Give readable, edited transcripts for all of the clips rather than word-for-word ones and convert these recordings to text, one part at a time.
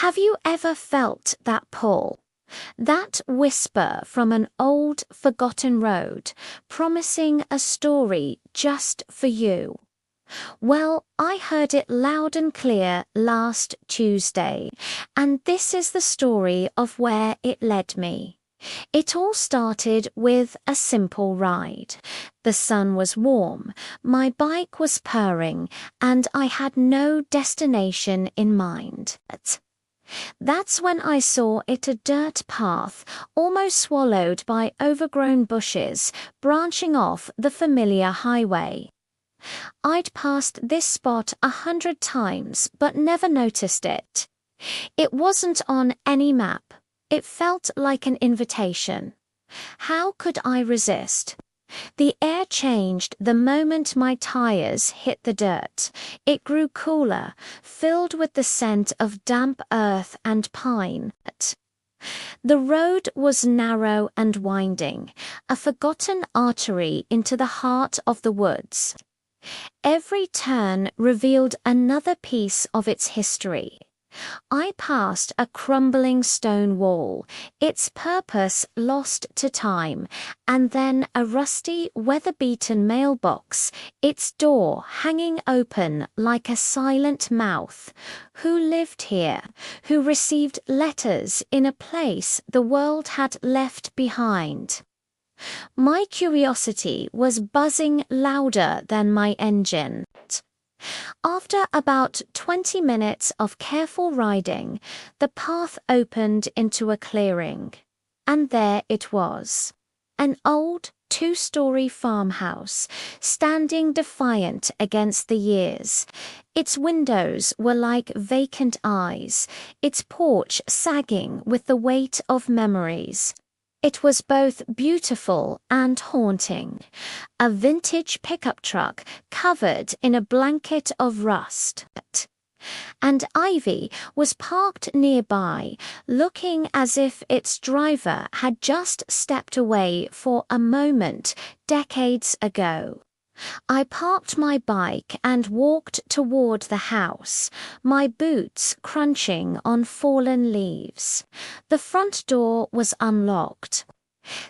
Have you ever felt that pull? That whisper from an old, forgotten road, promising a story just for you? Well, I heard it loud and clear last Tuesday, and this is the story of where it led me. It all started with a simple ride. The sun was warm, my bike was purring, and I had no destination in mind. That's when I saw it, a dirt path, almost swallowed by overgrown bushes, branching off the familiar highway. I'd passed this spot 100 times, but never noticed it. It wasn't on any map. It felt like an invitation. How could I resist? The air changed the moment my tires hit the dirt. It grew cooler, filled with the scent of damp earth and pine. The road was narrow and winding, a forgotten artery into the heart of the woods. Every turn revealed another piece of its history. I passed a crumbling stone wall, its purpose lost to time, and then a rusty, weather-beaten mailbox, its door hanging open like a silent mouth. Who lived here? Who received letters in a place the world had left behind? My curiosity was buzzing louder than my engine. After about 20 minutes of careful riding, the path opened into a clearing. And there it was. An old, two-story farmhouse, standing defiant against the years. Its windows were like vacant eyes, its porch sagging with the weight of memories. It was both beautiful and haunting. A vintage pickup truck covered in a blanket of rust. And Ivy was parked nearby, looking as if its driver had just stepped away for a moment decades ago. I parked my bike and walked toward the house, my boots crunching on fallen leaves. The front door was unlocked.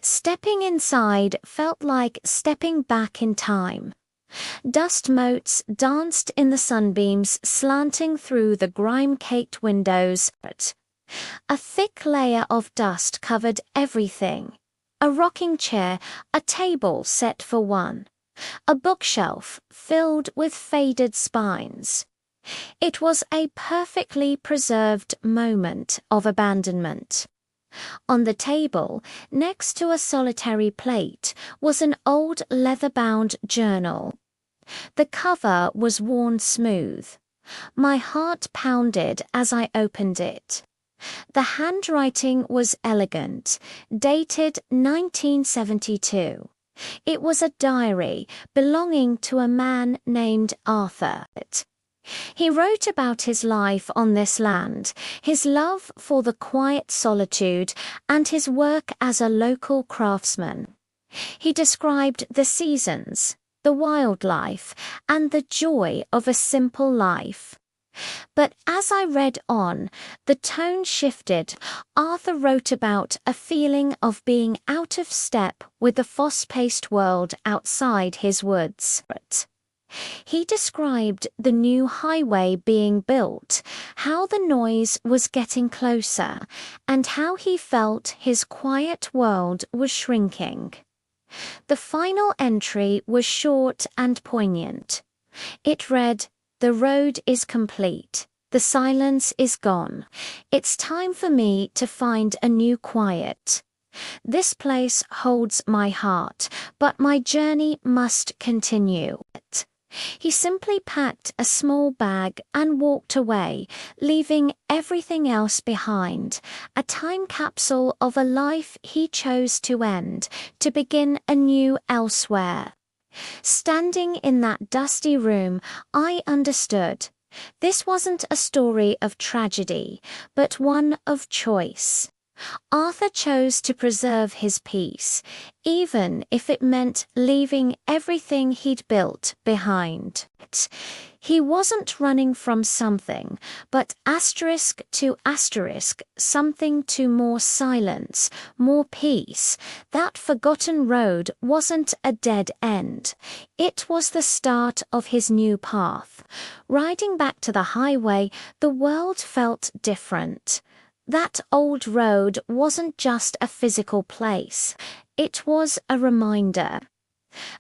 Stepping inside felt like stepping back in time. Dust motes danced in the sunbeams slanting through the grime-caked windows. A thick layer of dust covered everything. A rocking chair, a table set for one. A bookshelf filled with faded spines. It was a perfectly preserved moment of abandonment. On the table, next to a solitary plate, was an old leather-bound journal. The cover was worn smooth. My heart pounded as I opened it. The handwriting was elegant, dated 1972. It was a diary belonging to a man named Arthur. He wrote about his life on this land, his love for the quiet solitude, and his work as a local craftsman. He described the seasons, the wildlife, and the joy of a simple life. But as I read on, the tone shifted. Arthur wrote about a feeling of being out of step with the fast-paced world outside his woods. He described the new highway being built, how the noise was getting closer, and how he felt his quiet world was shrinking. The final entry was short and poignant. It read, "The road is complete. The silence is gone. It's time for me to find a new quiet. This place holds my heart, but my journey must continue." He simply packed a small bag and walked away, leaving everything else behind, a time capsule of a life he chose to end, to begin anew elsewhere. Standing in that dusty room, I understood. This wasn't a story of tragedy, but one of choice. Arthur chose to preserve his peace, even if it meant leaving everything he'd built behind. He wasn't running from something, but asterisk to asterisk, something to more silence, more peace. That forgotten road wasn't a dead end. It was the start of his new path. Riding back to the highway, the world felt different. That old road wasn't just a physical place. It was a reminder.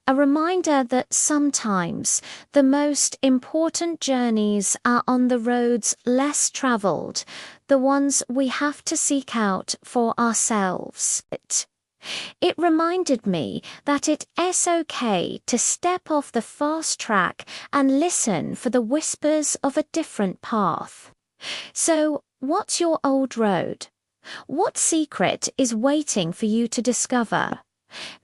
A reminder that sometimes the most important journeys are on the roads less traveled, the ones we have to seek out for ourselves. It reminded me that it is okay to step off the fast track and listen for the whispers of a different path. So, what's your old road? What secret is waiting for you to discover?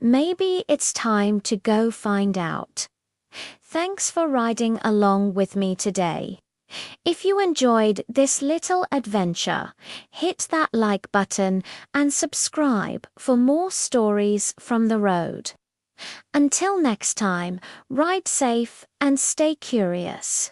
Maybe it's time to go find out. Thanks for riding along with me today. If you enjoyed this little adventure, hit that like button and subscribe for more stories from the road. Until next time, ride safe and stay curious.